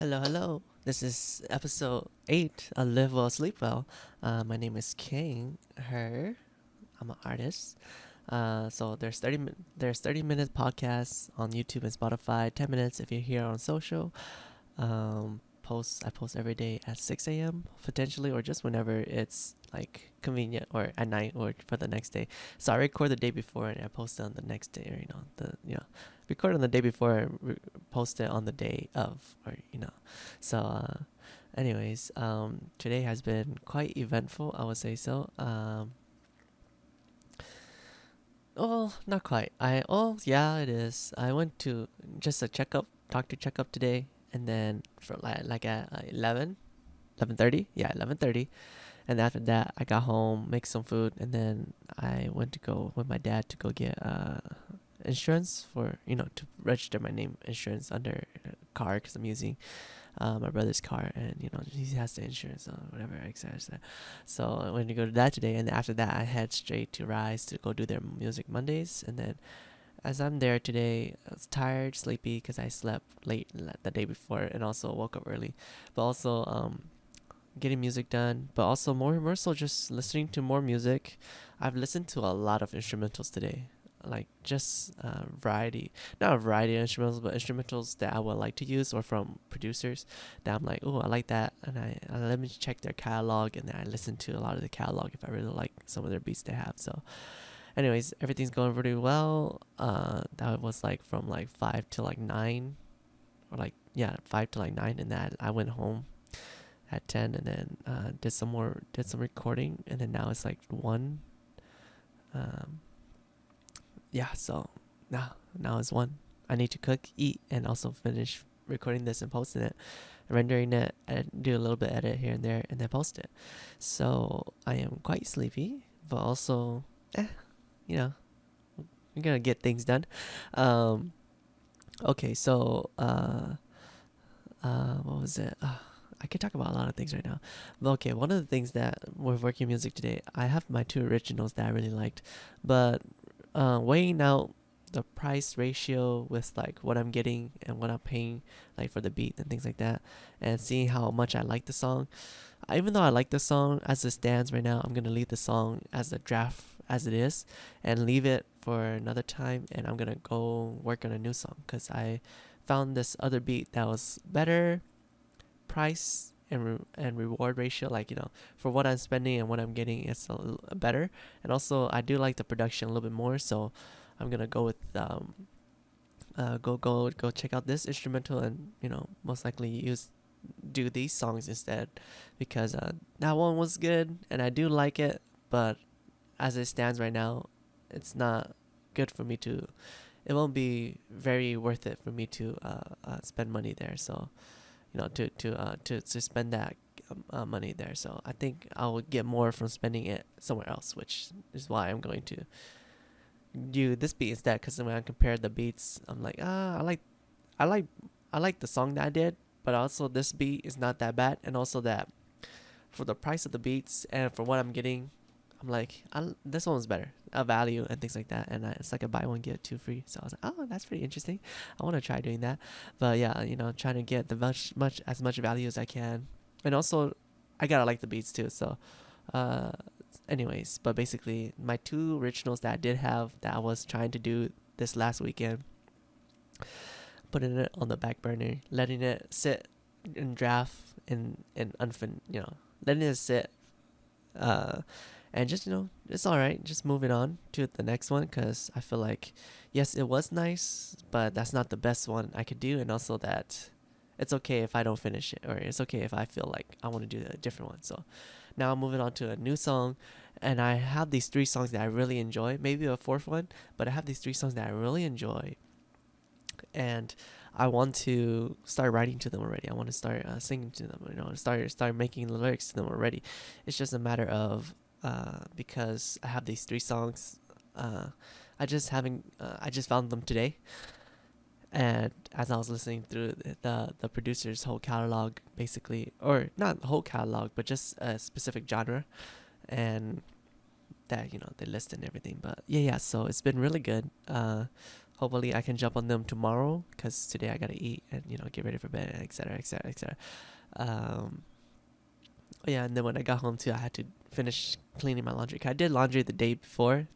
Hello, hello. This is episode 8 of LiveWell, SleepWell. My name is King. Her. I'm an artist. So there's 30-minute podcasts on YouTube and Spotify. 10 minutes if you're here on social. I post every day at 6 a.m. potentially, or just whenever it's like convenient, or at night, or for the next day. So I record the day before and I post it on the next day, or record on the day before and post it on the day of, or. So, anyways, today has been quite eventful. I would say so. Oh, not quite. Yeah, it is. I went to just a checkup, doctor checkup today, and then for like at 11:30. Yeah, 11:30. And after that, I got home, make some food, and then I went to go with my dad to go get insurance for to register my name insurance under car because I'm using my brother's car, and he has the insurance or whatever excess. So I went to go to that today, and after that I head straight to Rise to go do their Music Mondays, and then as I'm there today, I was tired, sleepy because I slept late the day before, and also woke up early, but also getting music done, but also more so just listening to more music. I've listened to a lot of instrumentals today, like just variety, not a variety of instrumentals, but instrumentals that I would like to use, or from producers that I'm like, oh, I like that, and I let me check their catalog, and then I listen to a lot of the catalog if I really like some of their beats they have. So, anyways, everything's going pretty well. That was like from like 5 to like 9, or like, yeah, 5 to like 9, and then I went home at 10, and then did some recording, and then now it's like 1. um yeah, so now it's 1. I need to cook, eat, and also finish recording this and posting it, rendering it, and do a little bit edit here and there, and then post it. So I am quite sleepy, but also you know I'm gonna get things done. um okay, so what was it? I could talk about a lot of things right now. But okay, one of the things that with working music today, I have my 2 originals that I really liked, but weighing out the price ratio with like what I'm getting and what I'm paying, like for the beat and things like that, and seeing how much I like the song. Even though I like the song as it stands right now, I'm gonna leave the song as a draft as it is, and leave it for another time. And I'm gonna go work on a new song because I found this other beat that was better price and reward ratio, like for what I'm spending and what I'm getting, it's a little better. And also I do like the production a little bit more, so I'm gonna go with go check out this instrumental, and most likely do these songs instead, because that one was good and I do like it, but as it stands right now, it's not good for me to it won't be very worth it for me to spend money there. So to spend that money there. So I think I will get more from spending it somewhere else, which is why I'm going to do this beat instead. Because when I compare the beats, I'm like, I like, I like the song that I did, but also this beat is not that bad, and also that for the price of the beats and for what I'm getting, I'm like, this one was better, a value and things like that, and it's like a buy one get two free. So I was like, oh, that's pretty interesting. I want to try doing that, but yeah, trying to get the much value as I can, and also I gotta like the beats too. So, uh, anyways, but basically my 2 originals that I did have that I was trying to do this last weekend, putting it on the back burner, letting it sit and draft and letting it sit, uh and just it's all right, just moving on to the next one, because I feel like, yes, it was nice, but that's not the best one I could do, and also that it's okay if I don't finish it, or it's okay if I feel like I want to do a different one. So now I'm moving on to a new song, and I have these 3 songs that I really enjoy, maybe a 4th one, but I have these 3 songs that I really enjoy, and I want to start writing to them already. I want to start singing to them. Start making the lyrics to them already. It's just a matter of because I have these 3 songs. I just found them today, and as I was listening through the producer's whole catalog, basically, or not the whole catalog, but just a specific genre, and that they list and everything. But yeah, so it's been really good. hopefully I can jump on them tomorrow, because today I gotta eat and get ready for bed, etc., etc., etc. Yeah, and then when I got home too, I had to finish cleaning my laundry. I did laundry the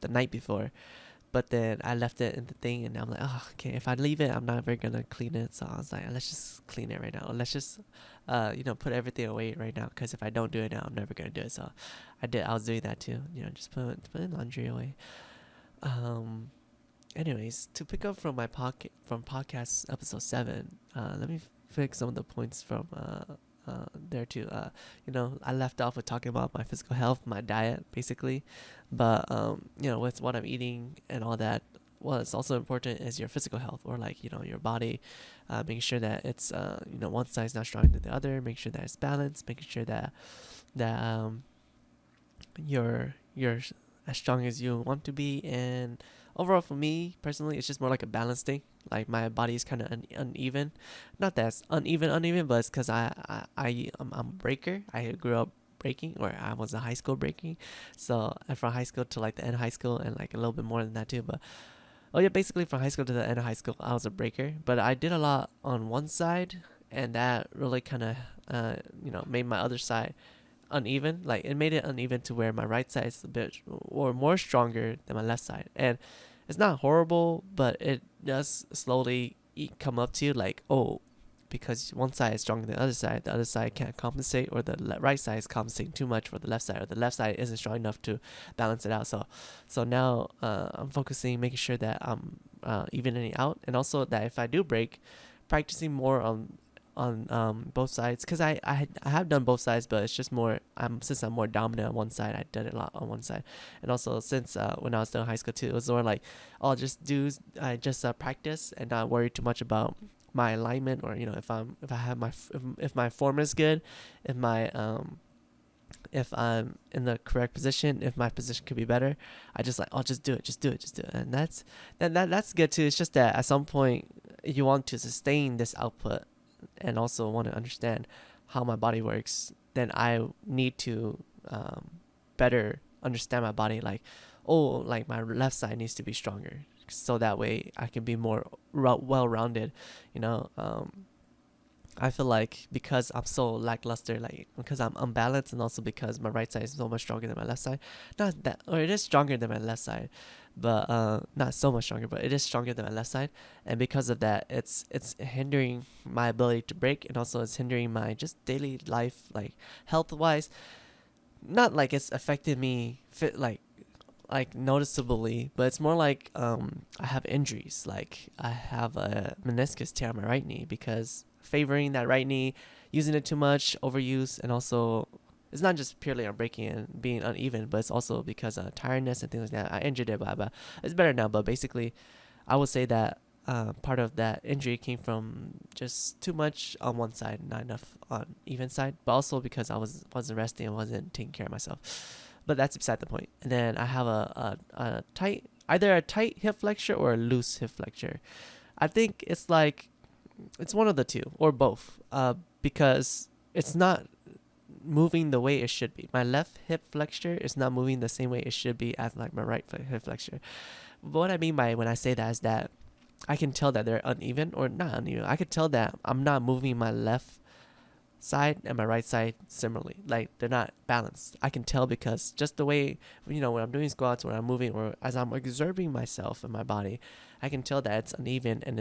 night before, but then I left it in the thing, and I'm like, oh, okay, if I leave it, I'm never gonna clean it. So I was like, let's just clean it right now. Let's just, put everything away right now, because if I don't do it now, I'm never gonna do it. So I was doing that too. Just put laundry away. Anyways, to pick up from from podcast episode 7, let me fix some of the points from there too. I left off with talking about my physical health, my diet, basically, but with what I'm eating and all that, what's also important is your physical health, or your body, making sure that it's one side's not stronger than the other, make sure that it's balanced, making sure that you're as strong as you want to be. And overall, for me personally, it's just more like a balance thing. Like, my body is kind of uneven. Not that it's uneven, but it's because I'm a breaker. I grew up breaking, or I was a high school breaking. So from high school to like the end of high school, and like a little bit more than that too. But basically from high school to the end of high school, I was a breaker. But I did a lot on one side, and that really kind of made my other side uneven. Like, it made it uneven to where my right side is a bit or more stronger than my left side. And it's not horrible, but it does slowly come up to you, like, oh, because one side is stronger than the other side can't compensate, or the right side is compensating too much for the left side, or the left side isn't strong enough to balance it out. So now I'm focusing, making sure that I'm evening out, and also that if I do break, practicing more on both sides, because I have done both sides, but it's just more, since I'm more dominant on one side, I did it a lot on one side. And also, since when I was still in high school too, it was more like, I'll just practice and not worry too much about my alignment, or if my form is good, if I'm in the correct position, if my position could be better, I'll just do it. And that's good too. It's just that at some point you want to sustain this output and also want to understand how my body works, then I need to better understand my body. Like, like my left side needs to be stronger, so that way I can be more well-rounded. I feel like, because I'm so lackluster, like because I'm unbalanced, and also because my right side is so much stronger than my left side. Not that, or it is stronger than my left side, but not so much stronger, but it is stronger than my left side. And because of that, it's hindering my ability to break, and also it's hindering my just daily life, like health-wise. Not like it's affected me like noticeably, but it's more like I have injuries. Like, I have a meniscus tear on my right knee, because favoring that right knee, using it too much, overuse, and also it's not just purely on breaking and being uneven, but it's also because of tiredness and things like that. I injured it, but it's better now. But basically, I would say that part of that injury came from just too much on one side, not enough on even side, but also because I wasn't resting and wasn't taking care of myself. But that's beside the point. And then I have a tight, either a tight hip flexure or a loose hip flexure. I think it's one of the two, or both, because it's not moving the way it should be. My left hip flexure is not moving the same way it should be as like my right hip flexure. But what I mean by when I say that is that I can tell that they're uneven, or not uneven. I could tell that I'm not moving my left side and my right side similarly. Like, they're not balanced. I can tell, because just the way, when I'm doing squats, or I'm moving, or as I'm exerting myself and my body, I can tell that it's uneven, and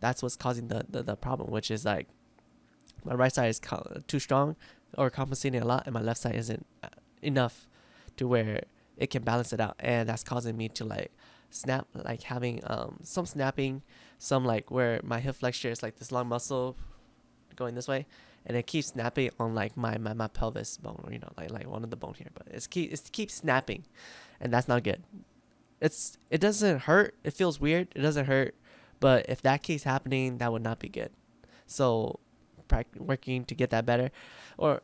that's what's causing the problem, which is like my right side is too strong or compensating a lot, and my left side isn't enough to where it can balance it out, and that's causing me to like snap, like having some snapping, some like where my hip flexure is like this long muscle going this way, and it keeps snapping on like my pelvis bone, or like one of the bone here, but it keeps snapping, and that's not good. It doesn't hurt. It feels weird. It doesn't hurt, but if that keeps happening, that would not be good. So working to get that better, or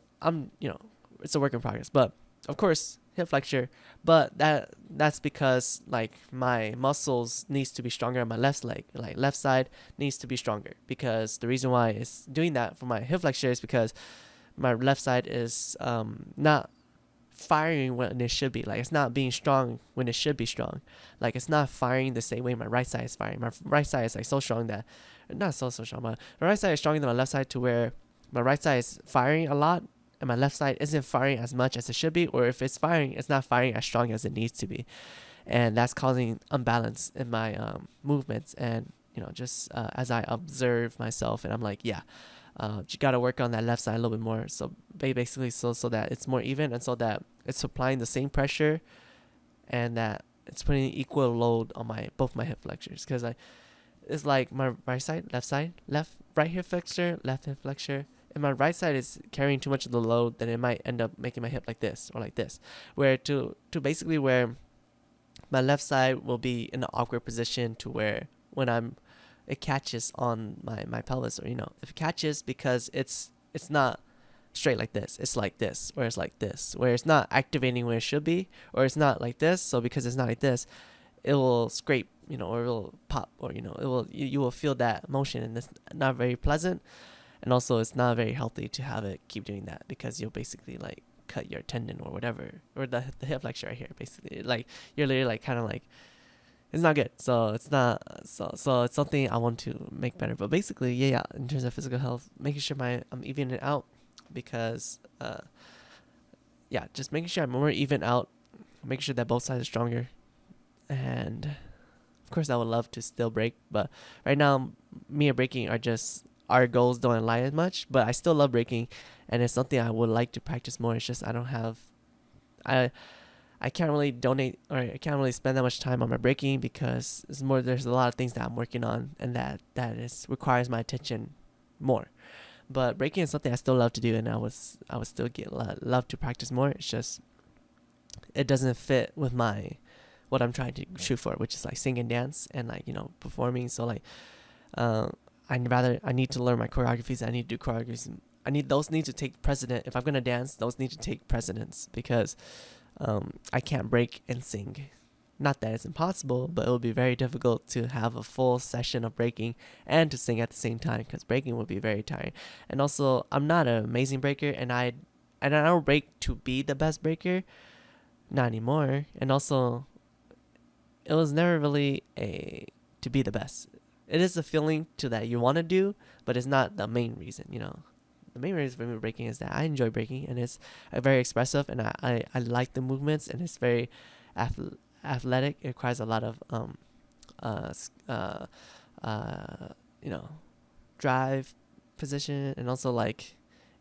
it's a work in progress. But of course, hip flexure, but that's because like my muscles needs to be stronger on my left leg, like left side needs to be stronger, because the reason why it's doing that for my hip flexure is because my left side is not firing when it should be. Like, it's not being strong when it should be strong. Like, it's not firing the same way my right side is firing. My right side is like so strong that, not so strong, but my right side is stronger than my left side, to where my right side is firing a lot and my left side isn't firing as much as it should be, or if it's firing, it's not firing as strong as it needs to be. And that's causing imbalance in my movements. And just as I observe myself, and I'm like, yeah, you got to work on that left side a little bit more. So basically, so that it's more even, and so that it's applying the same pressure, and that it's putting equal load on both my hip flexors. Because it's like my right side, right hip flexor, left hip flexor. And my right side is carrying too much of the load, then it might end up making my hip like this or like this. Where to basically where my left side will be in an awkward position, to where when it catches on my pelvis, or if it catches, because it's not straight like this, it's like this, or it's like this, where it's not activating where it should be, or it's not like this. So because it's not like this, it will scrape, or it will pop, or you will feel that motion, and it's not very pleasant. And also, it's not very healthy to have it keep doing that, because you'll basically like cut your tendon or whatever, or the hip flexor right here. Basically, like, you're literally like kind of like, it's not good. So it's not, so it's something I want to make better. But basically, yeah, in terms of physical health, making sure I'm evening it out, because just making sure I'm more even out, making sure that both sides are stronger. And of course, I would love to still break, but right now, me and breaking are just, our goals don't align as much. But I still love breaking, and it's something I would like to practice more. It's just I don't have, I can't really donate, or I can't really spend that much time on my breaking, because there's a lot of things that I'm working on, and that requires my attention more. But breaking is something I still love to do, and I would still love to practice more. It's just, it doesn't fit with what I'm trying to shoot for, which is like sing and dance, and like performing. So like I need to learn my choreographies. I need to do choreographies. Those need to take precedent. If I'm gonna dance, those need to take precedence, because I can't break and sing. Not that it's impossible, but it would be very difficult to have a full session of breaking and to sing at the same time, because breaking would be very tiring. And also, I'm not an amazing breaker, and I don't break to be the best breaker, not anymore. And also, it was never really to be the best. It is a feeling that you want to do, but it's not the main reason. The main reason for me breaking is that I enjoy breaking, and it's very expressive, and I like the movements, and it's very athletic. It requires a lot of drive, position, and also like,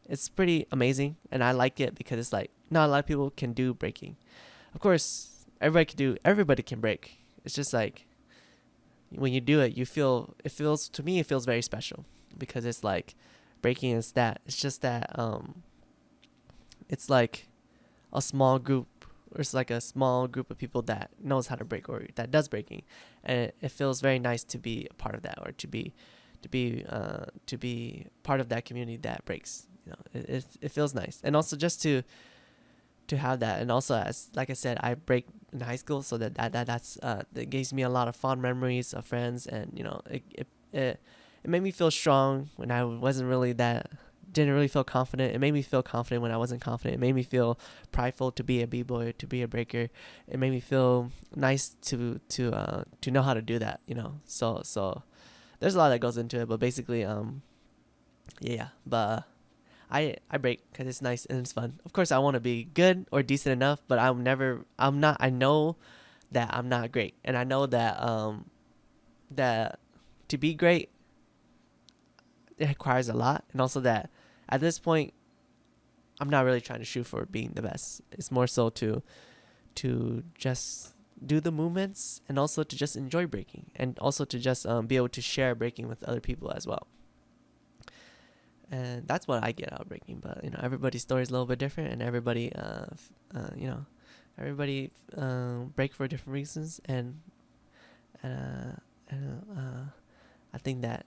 it's pretty amazing, and I like it, because it's like not a lot of people can do breaking. Of course, everybody can break. It's just like, when you do it, it feels very special, because it's like, breaking is that, it's just that it's like a small group, or it's like a small group of people that knows how to break, or that does breaking, and it feels very nice to be a part of that, or to be part of that community that breaks. It feels nice. And also just to have that. And also, as like I said, I break in high school, so that gives me a lot of fond memories of friends, and it made me feel strong when I didn't really feel confident. It made me feel confident when I wasn't confident. It made me feel prideful to be a b-boy, to be a breaker. It made me feel nice to know how to do that. So there's a lot that goes into it, but basically but I break because it's nice and it's fun. Of course, I want to be good or decent enough, but I know that I'm not great, and I know that that to be great, it requires a lot. And also that at this point, I'm not really trying to shoot for being the best. It's more so to just do the movements, and also to just enjoy breaking, and also to just be able to share breaking with other people as well. And that's what I get out of breaking. But everybody's story is a little bit different, and everybody break for different reasons. And I think that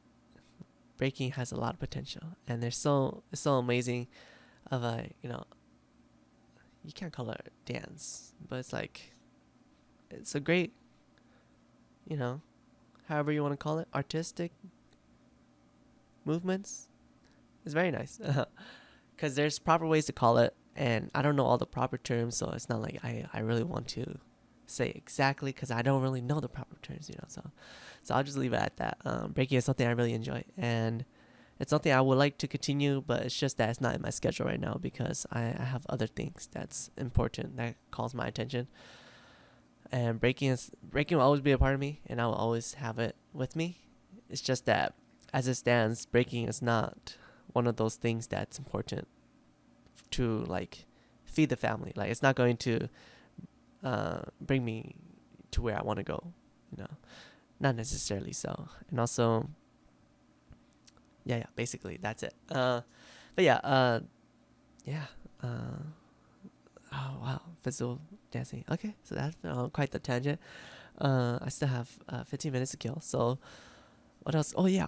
breaking has a lot of potential, and it's so amazing. Of you can't call it a dance, but it's like, it's a great, however you want to call it, artistic movements. It's very nice, because there's proper ways to call it, and I don't know all the proper terms, so it's not like I really want to say exactly because I don't really know the proper terms, so I'll just leave it at that. Breaking is something I really enjoy, and it's something I would like to continue, but it's just that it's not in my schedule right now because I have other things that's important that calls my attention. And breaking will always be a part of me, and I will always have it with me. It's just that as it stands, breaking is not one of those things that's important to like feed the family. Like it's not going to bring me to where I want to go, not necessarily so. And also, yeah, basically that's it. But yeah. Oh wow, physical dancing. Okay, so that's quite the tangent. I still have 15 minutes to kill. So what else? Oh yeah.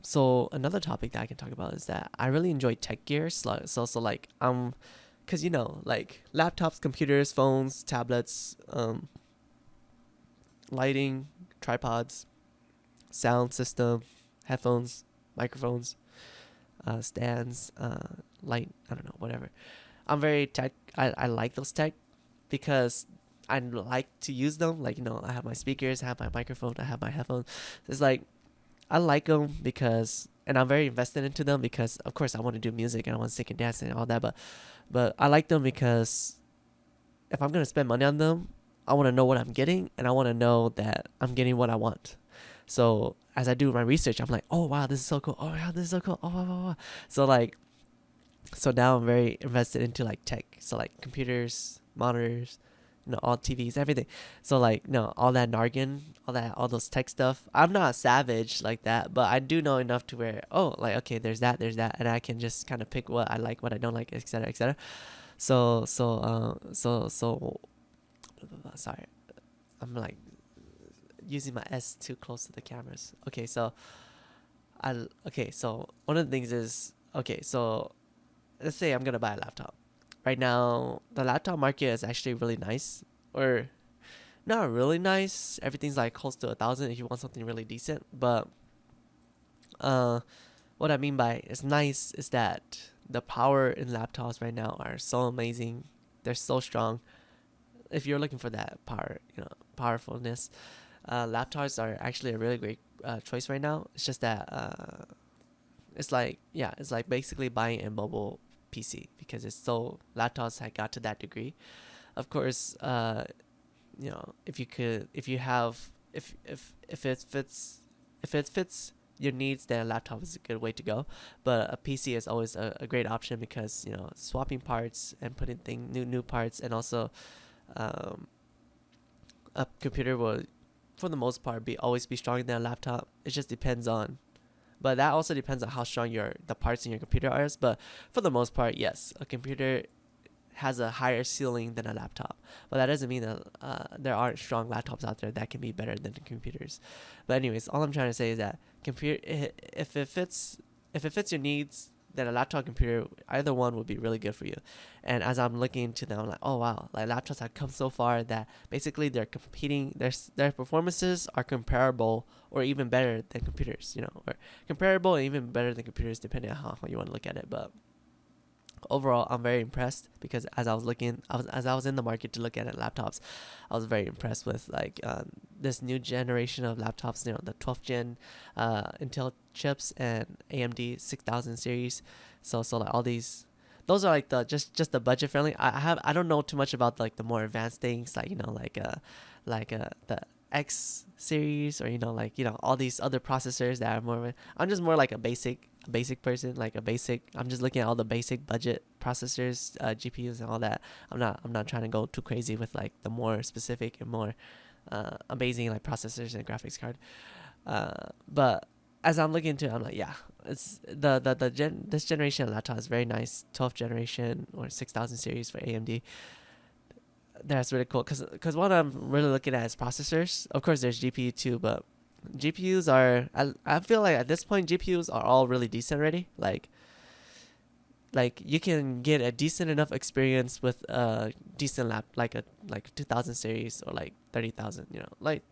So another topic that I can talk about is that I really enjoy tech gear. So like cause like laptops, computers, phones, tablets, lighting, tripods, sound system, headphones, microphones, stands, light. I don't know, whatever. I'm very tech. I like those tech because I like to use them. Like I have my speakers, I have my microphone, I have my headphones. It's like I like them because, and I'm very invested into them because, of course, I want to do music and I want to sing and dance and all that. But I like them because if I'm gonna spend money on them, I want to know what I'm getting, and I want to know that I'm getting what I want. So as I do my research, I'm like, oh wow, this is so cool. Oh wow, this is so cool. Oh wow. So now I'm very invested into like tech. So like computers, monitors, all TVs, everything. So like all that jargon, all those tech stuff. I'm not a savage like that, but I do know enough to where like okay, there's that, and I can just kind of pick what I like, what I don't like, etc., etc. So sorry, I'm like using my S too close to the cameras. Okay, so one of the things is so let's say I'm gonna buy a laptop. Right now, the laptop market is actually really nice, or not really nice. Everything's like close to 1,000 if you want something really decent. But what I mean by it's nice is that the power in laptops right now are so amazing. They're so strong. If you're looking for that power, powerfulness, laptops are actually a really great choice right now. It's just that it's like basically buying a mobile PC because laptops had got to that degree. Of course, if it fits your needs, then a laptop is a good way to go. But a PC is always a great option because swapping parts and putting new parts, and also a computer will, for the most part, always be stronger than a laptop. It just depends on. But that also depends on how strong the parts in your computer are. But for the most part, yes, a computer has a higher ceiling than a laptop. But that doesn't mean that there aren't strong laptops out there that can be better than the computers. But anyways, all I'm trying to say is that if it fits your needs, then a laptop computer, either one would be really good for you. And as I'm looking into them, I'm like, oh wow, like laptops have come so far that basically they're competing, their performances are comparable or even better than computers, or comparable and even better than computers depending on how you want to look at it. But overall, I'm very impressed because as I was in the market to look at laptops, I was very impressed with like this new generation of laptops, the 12th gen Intel chips and AMD 6000 series. So like all these, those are like the just the budget friendly. I don't know too much about like the more advanced things like the X series or all these other processors that are more. I'm just more like a basic person, like I'm just looking at all the basic budget processors, GPUs and all that. I'm not trying to go too crazy with like the more specific and more amazing like processors and graphics card. But as I'm looking into it, I'm like, yeah, it's this generation of laptop is very nice. 12th generation or 6000 series for AMD. That's really cool because what I'm really looking at is processors. Of course, there's GPU too, but GPUs are. I feel like at this point GPUs are all really decent already. Like you can get a decent enough experience with a decent like 2000 series or like 30,000. Like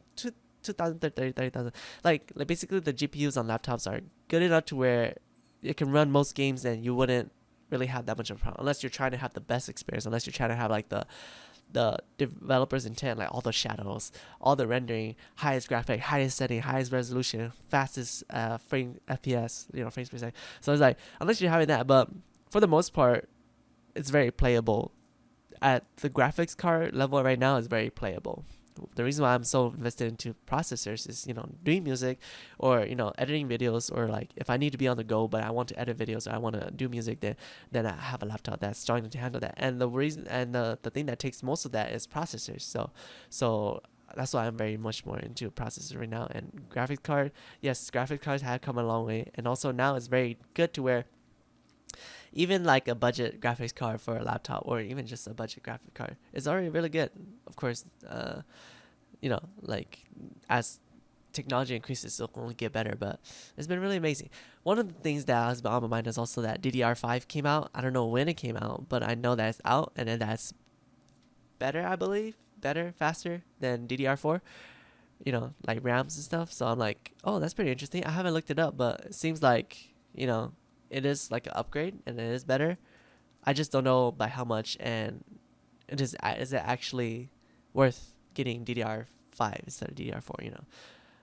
2000, 30,000. Like basically the GPUs on laptops are good enough to where it can run most games and you wouldn't really have that much of a problem unless you're trying to have the best experience, unless you're trying to have like the developer's intent, like all the shadows, all the rendering, highest graphic, highest setting, highest resolution, fastest frame FPS, frames per second. So it's like, unless you're having that, but for the most part, it's very playable. At the graphics card level right now, is very playable. The reason why I'm so invested into processors is, doing music or, editing videos, or like if I need to be on the go, but I want to edit videos or I want to do music, then I have a laptop that's strong to handle that. And the reason and the thing that takes most of that is processors. So that's why I'm very much more into processors right now. And graphics card, yes, graphics cards have come a long way. And also now it's very good to where even like a budget graphics card for a laptop, or even just a budget graphic card, is already really good. Of course, like as technology increases, it'll only get better, but it's been really amazing. One of the things that has been on my mind is also that DDR5 came out. I don't know when it came out, but I know that it's out, and then that's better, I believe, faster than DDR4, like RAMs and stuff. So I'm like, oh, that's pretty interesting. I haven't looked it up, but it seems like, it is like an upgrade and it is better. I just don't know by how much, and is it actually worth getting DDR5 instead of DDR4,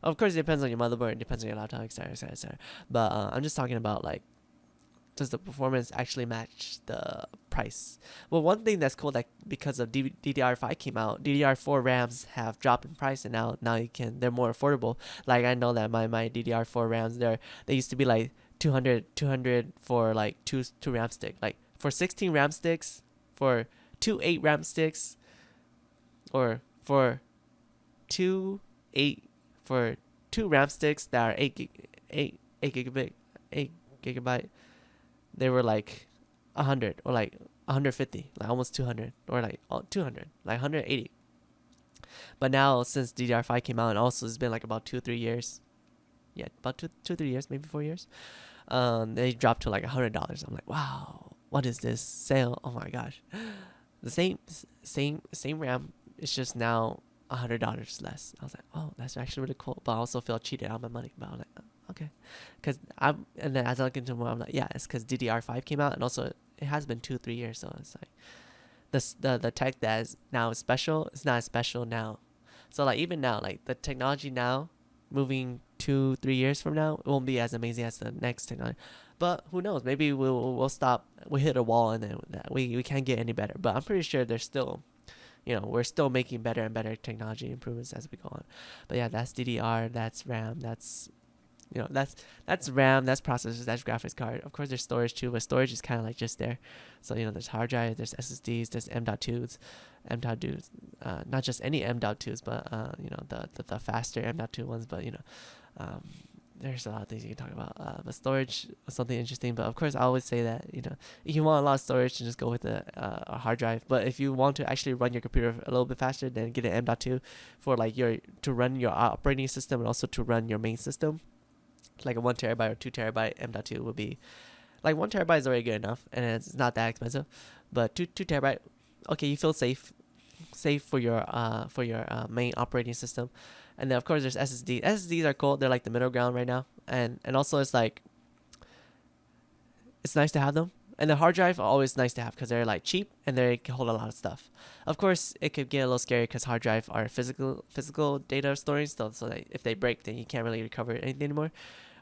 Of course, it depends on your motherboard, it depends on your laptop, etc., etc., etc. But I'm just talking about, like, does the performance actually match the price? Well, one thing that's cool, that because of DDR5 came out, DDR4 RAMs have dropped in price, and now they're more affordable. Like, I know that my DDR4 RAMs, they used to be like 200 for like two RAM stick, like for 16 RAM sticks, for 8 RAM sticks, or for 2 RAM sticks that are 8 gigabyte, they were like 100 or like 150, like almost 200, or like 200, like 180. But now, since DDR5 came out, and also it's been like about 2-3 years, about 2-3 years, maybe 4 years, they dropped to like $100. I'm like, wow, what is this sale? Oh my gosh. The same RAM, it's just now $100 less. I was like, oh, that's actually really cool. But I also feel cheated out of my money. But I was like, oh, okay, and then as I look into more, I'm like, yeah, it's because DDR5 came out, and also it has been 2-3 years, so it's like the tech that is now special is not as special now. So like even now, like the technology now, moving 2-3 years from now, it won't be as amazing as the next technology. But who knows? Maybe we'll stop. We hit a wall, and then we can't get any better. But I'm pretty sure there's still, we're still making better and better technology improvements as we go on. But yeah, that's DDR, that's RAM, that's RAM, that's processors, that's graphics card. Of course, there's storage too, but storage is kind of like just there. So there's hard drive, there's SSDs, there's M.2s, not just any M.2s, but the faster M.2 ones. But there's a lot of things you can talk about. But storage was something interesting. But of course, I always say that if you want a lot of storage, just go with a hard drive. But if you want to actually run your computer a little bit faster, then get an M.2 for like to run your operating system, and also to run your main system. Like a 1 terabyte or 2 terabyte M.2 would be, like 1 terabyte is already good enough, and it's not that expensive. But 2 terabyte, okay, you feel safe for your main operating system. And then of course there's SSD. SSDs are cool. They're like the middle ground right now, and also it's like, it's nice to have them. And the hard drive are always nice to have because they're like cheap and they can hold a lot of stuff. Of course, it could get a little scary because hard drive are physical data storage. So that if they break, then you can't really recover anything anymore.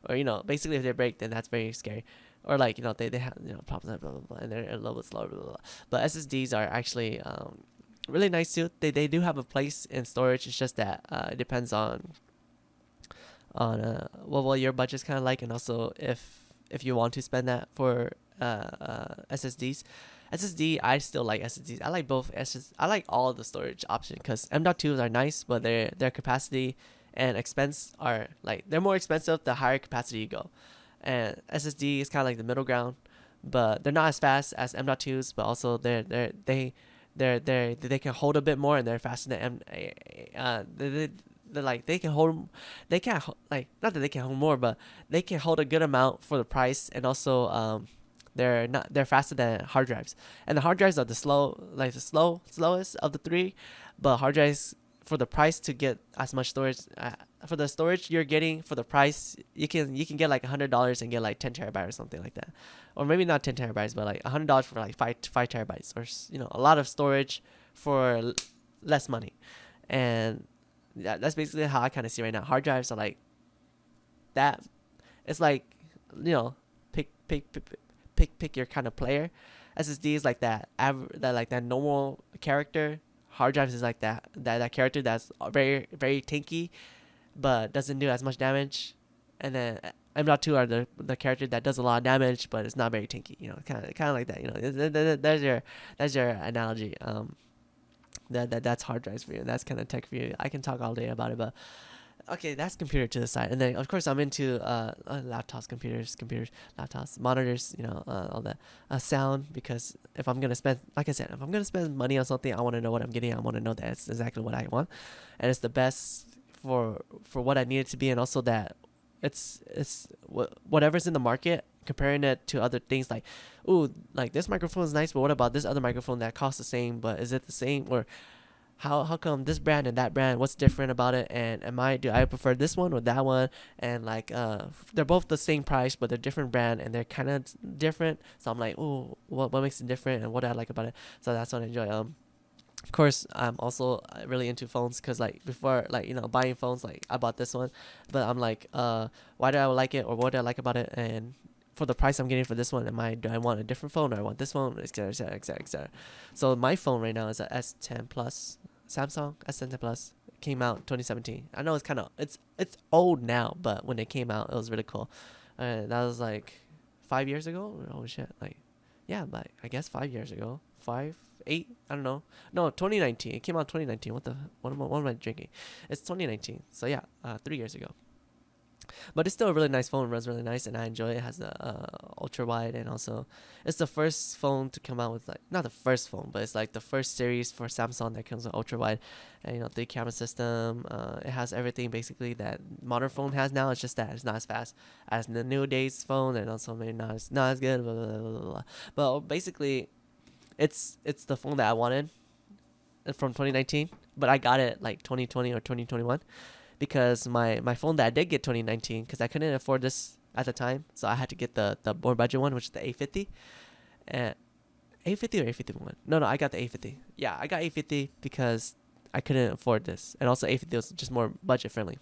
Or basically if they break, then that's very scary. Or like they have problems, blah blah blah, and they're a little bit slower, blah blah blah. But SSDs are actually really nice too. They do have a place in storage. It's just that it depends on what your budget's kind of like, and also if you want to spend that for SSDs. I still like SSDs. I like both I like all the storage options because M.2s are nice, but their capacity and expense are like, they're more expensive the higher capacity you go. And SSD is kind of like the middle ground, but they're not as fast as M.2s, but also they can hold a bit more, and they're faster than they're like they can't like, not that they can hold more, but they can hold a good amount for the price, and also they're faster than hard drives. And the hard drives are the slowest of the three, but hard drives for the price to get as much storage, for the storage you're getting for the price, you can get like $100 and get like 10 terabytes or something like that, or maybe not 10 terabytes, but like $100 for like five terabytes, or a lot of storage for less money. And that's basically how I kind of see right now. Hard drives are like that. It's like, pick your kind of player. SSD is like that normal character. Hard drives is like that character that's very, very tanky, but doesn't do as much damage. And then M.2 are the character that does a lot of damage, but it's not very tanky. Kind of like that. That's your analogy. That's hard drives for you. That's kind of tech for you. I can talk all day about it, but okay, that's computer to the side. And then of course I'm into laptops, computers, laptops, monitors, all that sound, because if I'm gonna spend, like I said, if I'm gonna spend money on something, I want to know what I'm getting. I want to know that it's exactly what I want, and it's the best for what I need it to be, and also that it's whatever's in the market. Comparing it to other things, like, ooh, like this microphone is nice, but what about this other microphone that costs the same? But is it the same, or how come this brand and that brand, what's different about it? And do I prefer this one or that one? And like they're both the same price, but they're different brand and they're kind of different. So I'm like, oh, what makes it different, and what do I like about it? So that's what I enjoy. Of course, I'm also really into phones, because like before, like buying phones, like I bought this one, but I'm like, why do I like it, or what do I like about it? And for the price I'm getting for this one, do I want a different phone, or I want this phone, etc, etc, etc, etc. So my phone right now is a S10 Plus, Samsung S10 Plus. It came out 2017. I know it's old now, but when it came out, it was really cool. That was like 5 years ago. Oh shit, like yeah, but I guess 5 years ago, 5, 8, I don't know. No, 2019. It came out 2019. What am I drinking? It's 2019. So yeah, 3 years ago. But it's still a really nice phone. It runs really nice, and I enjoy it. It has a ultra wide, and also it's the first phone to come out with, like, not the first phone, but it's like the first series for Samsung that comes with ultra wide, and 3 camera system. It has everything basically that modern phone has now. It's just that it's not as fast as the new days phone, and also maybe not as good. Blah, blah, blah, blah. But basically, it's the phone that I wanted from 2019, but I got it like 2020 or 2021. Because my phone that I did get 2019, because I couldn't afford this at the time, so I had to get the more budget one, which is the A50. And A50 or A51? No, I got the A50. Yeah, I got A50 because I couldn't afford this, and also A50 was just more budget friendly.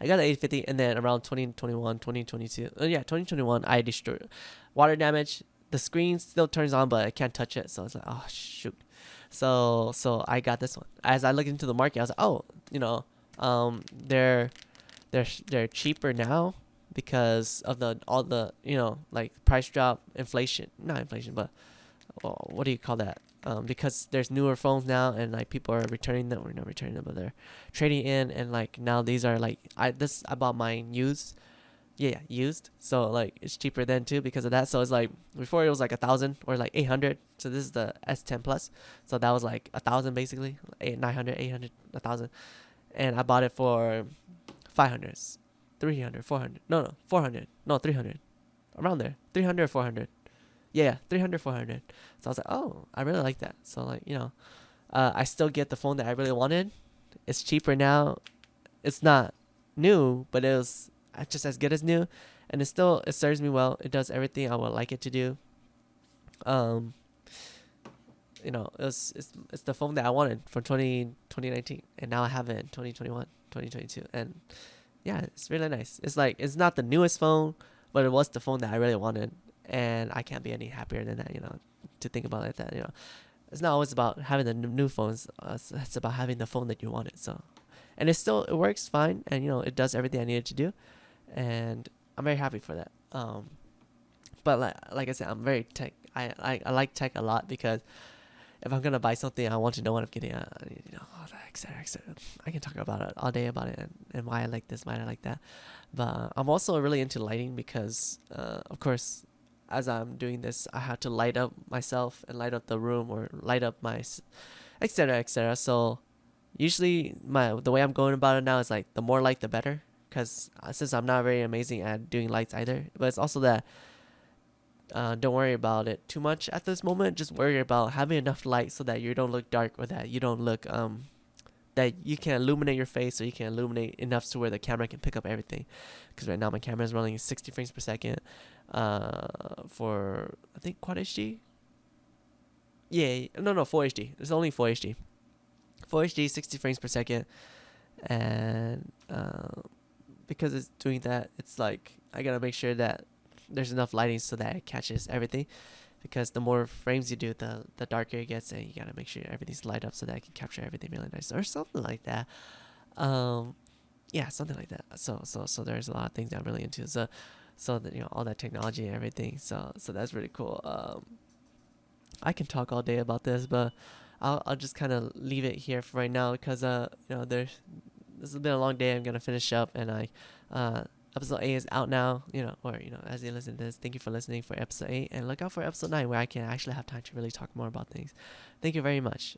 I got the A50, and then around 2021, 2022, 2021, I destroyed water damage. The screen still turns on, but I can't touch it, so it's like, oh shoot. So I got this one. As I looked into the market, I was like, oh, they're cheaper now because of all the like price drop, not inflation, but what do you call that? Because there's newer phones now, and like people are returning them, or not returning them, but they're trading in, and like now these are like I bought mine used. Yeah, used. So like it's cheaper then too because of that. So it's like before it was like 1,000 or like 800. So this is the S10 Plus. So that was like 1,000 basically, 900, 800, 1,000. And I bought it for 500, 300, 400. No, 400. No, 300. Around there. 300 or 400. Yeah, 300, 400. So I was like, oh, I really like that. So like, I still get the phone that I really wanted. It's cheaper now. It's not new, but it was just as good as new. And it serves me well. It does everything I would like it to do. It's the phone that I wanted for 2019, and now I have it in 2021, 2022, and yeah, it's really nice. It's like it's not the newest phone, but it was the phone that I really wanted, and I can't be any happier than that. To think about it like that. It's not always about having the new phones. It's about having the phone that you wanted. So, and it works fine, and it does everything I needed to do, and I'm very happy for that. But like I said, I'm very tech. I like tech a lot because if I'm gonna buy something, I want to know what I'm getting. All that, etc., etc. I can talk about it all day about it and why I like this, why I like that. But I'm also really into lighting because, of course, as I'm doing this, I have to light up myself and light up the room or light up my, etc., etc. So usually the way I'm going about it now is like the more light the better. Because since I'm not very amazing at doing lights either, but it's also that. Don't worry about it too much at this moment. Just worry about having enough light so that you don't look dark or that you don't look that you can illuminate your face, so you can illuminate enough to where the camera can pick up everything. Because right now my camera is running 60 frames per second for, I think, Quad HD. Yeah, no, Full HD. It's only Full HD. Full HD, 60 frames per second. And because it's doing that, it's like I gotta make sure that there's enough lighting so that it catches everything. Because the more frames you do, the darker it gets, and you gotta make sure everything's light up so that it can capture everything really nice, or something like that. Yeah, something like that. So there's a lot of things that I'm really into. So that, all that technology and everything. So that's really cool. I can talk all day about this, but I'll just kind of leave it here for right now, because this has been a long day. I'm gonna finish up, and episode 8 is out now, or as you listen to this. Thank you for listening for episode 8, and look out for episode 9, where I can actually have time to really talk more about things. Thank you very much.